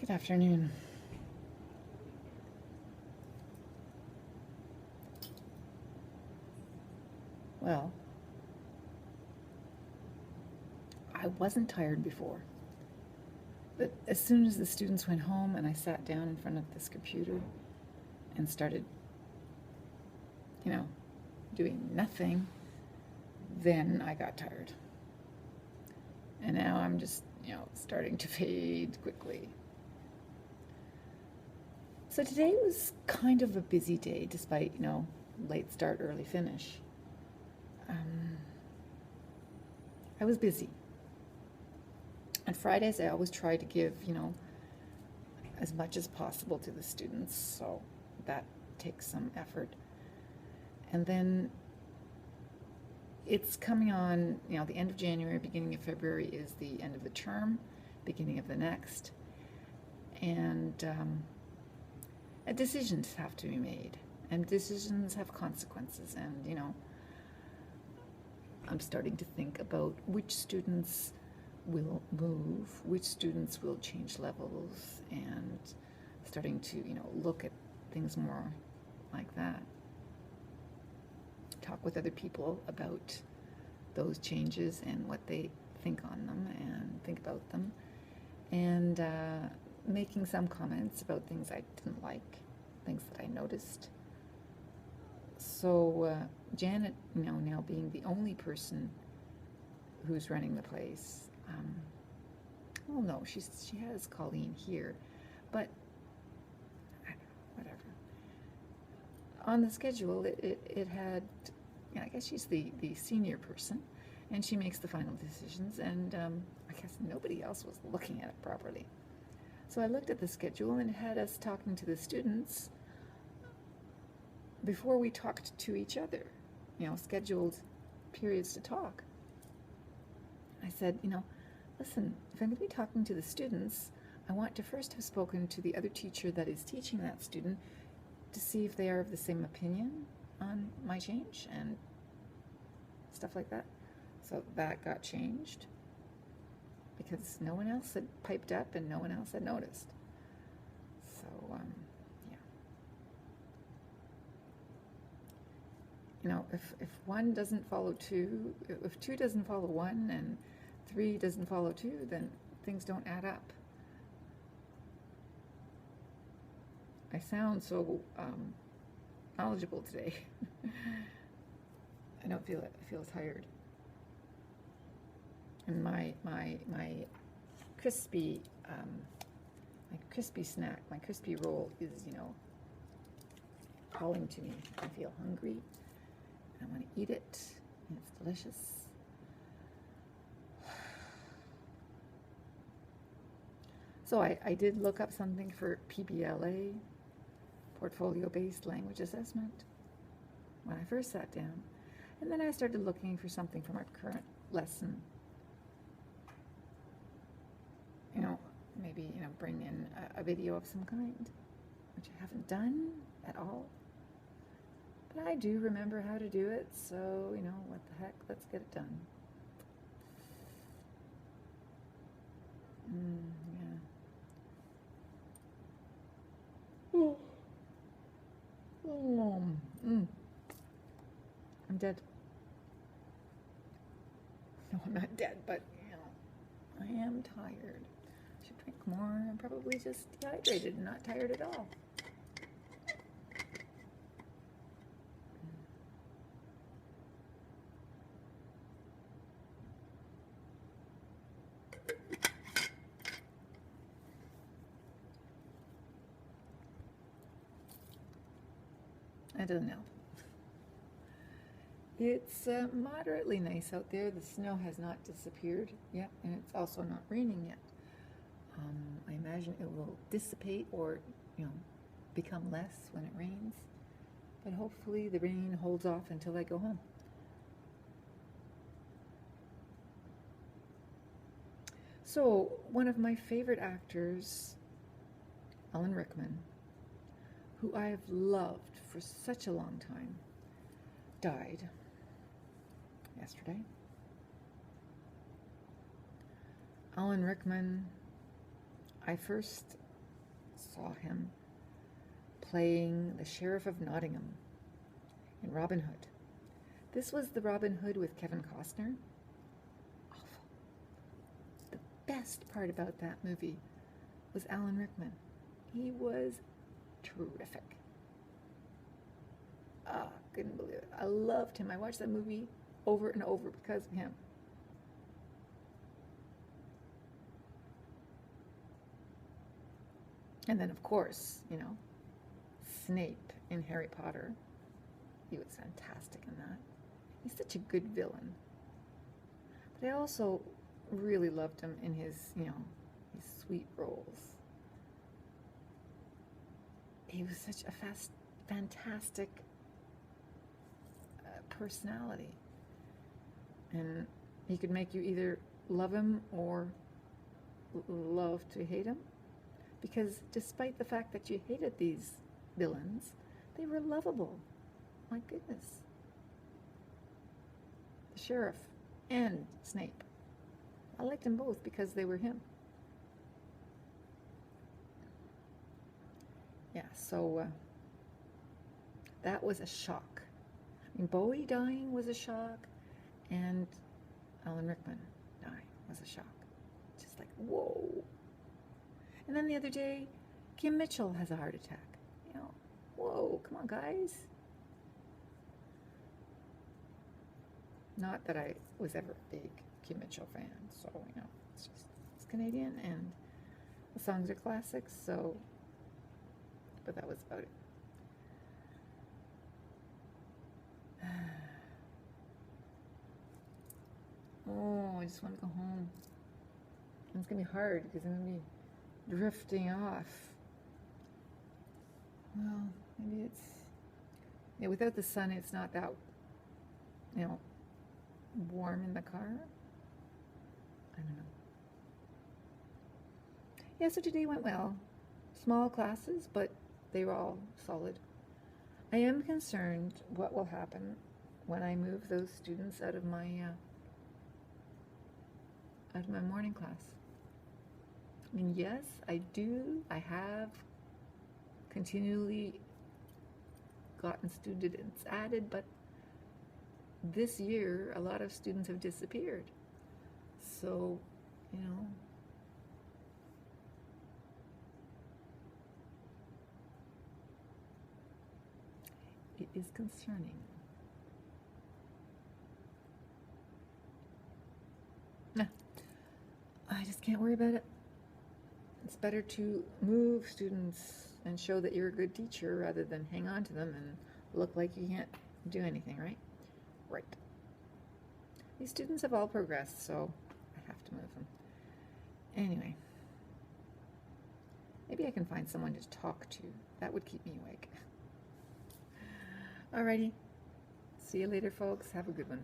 Good afternoon. Well, I wasn't tired before, but as soon as the students went home and I sat down in front of this computer and started, you know, doing nothing, then I got tired. And now I'm just, starting to fade quickly. So today was kind of a busy day despite, late start, early finish. I was busy. On Fridays, I always try to give, as much as possible to the students, so that takes some effort. And then it's coming on, the end of January, beginning of February is the end of the term, beginning of the next. And decisions have to be made, and decisions have consequences. And, I'm starting to think about which students will move, which students will change levels, and starting to, look at things more like that. Talk with other people about those changes and what they think on them and think about them, and making some comments about things I didn't like, things that I noticed. So Janet, now being the only person who's running the place, well, no, she has Colleen here, but whatever. On the schedule, it had, I guess she's the senior person, and she makes the final decisions, and I guess nobody else was looking at it properly. So I looked at the schedule, and it had us talking to the students before we talked to each other, scheduled periods to talk. I said, listen, if I'm going to be talking to the students, I want to first have spoken to the other teacher that is teaching that student to see if they are of the same opinion on my change and stuff like that. So that got changed because no one else had piped up and no one else had noticed. So, if one doesn't follow two, if two doesn't follow one and three doesn't follow two, then things don't add up. I sound so knowledgeable today. I don't feel it. I feel tired. And my crispy snack, my crispy roll is, calling to me. I feel hungry. I want to eat it, and it's delicious. So I did look up something for PBLA, Portfolio-Based Language Assessment, when I first sat down. And then I started looking for something from our current lesson. Maybe, bring in a video of some kind, which I haven't done at all. But I do remember how to do it, so, what the heck, let's get it done. Yeah. I'm dead. No, I'm not dead, but, I am tired. Should drink more. I'm probably just dehydrated and not tired at all. I don't know. It's moderately nice out there. The snow has not disappeared yet, and it's also not raining yet. I imagine it will dissipate or, become less when it rains. But hopefully the rain holds off until I go home. So, one of my favorite actors, Alan Rickman, who I have loved for such a long time, died yesterday. Alan Rickman, I first saw him playing the Sheriff of Nottingham in Robin Hood. This was the Robin Hood with Kevin Costner. Awful. The best part about that movie was Alan Rickman. He was terrific. Couldn't believe it. I loved him. I watched that movie over and over because of him. And then, of course, you know, Snape in Harry Potter. He was fantastic in that. He's such a good villain. But I also really loved him in his, you know, his sweet roles. He was such a fantastic personality. And he could make you either love him or love to hate him. Because despite the fact that you hated these villains, they were lovable. My goodness. The sheriff and Snape. I liked them both because they were him. Yeah, so that was a shock. I mean, Bowie dying was a shock, and Alan Rickman dying was a shock. Just like, whoa. And then the other day, Kim Mitchell has a heart attack. You know, whoa, come on, guys. Not that I was ever a big Kim Mitchell fan, so, you know, it's Canadian, and the songs are classics, so, but that was about it. Oh, I just want to go home. And it's going to be hard because I'm going to be drifting off. Well, maybe it's, yeah, without the sun, it's not that, you know, warm in the car. I don't know. Yeah, so today went well. Small classes, but they were all solid. I am concerned what will happen when I move those students out of my morning class. I mean, yes, I have continually gotten students added, but this year, a lot of students have disappeared. So, you know, it is concerning. Nah, I just can't worry about it. It's better to move students and show that you're a good teacher rather than hang on to them and look like you can't do anything, right? Right. These students have all progressed, so I have to move them. Anyway, maybe I can find someone to talk to. That would keep me awake. Alrighty. See you later, folks. Have a good one.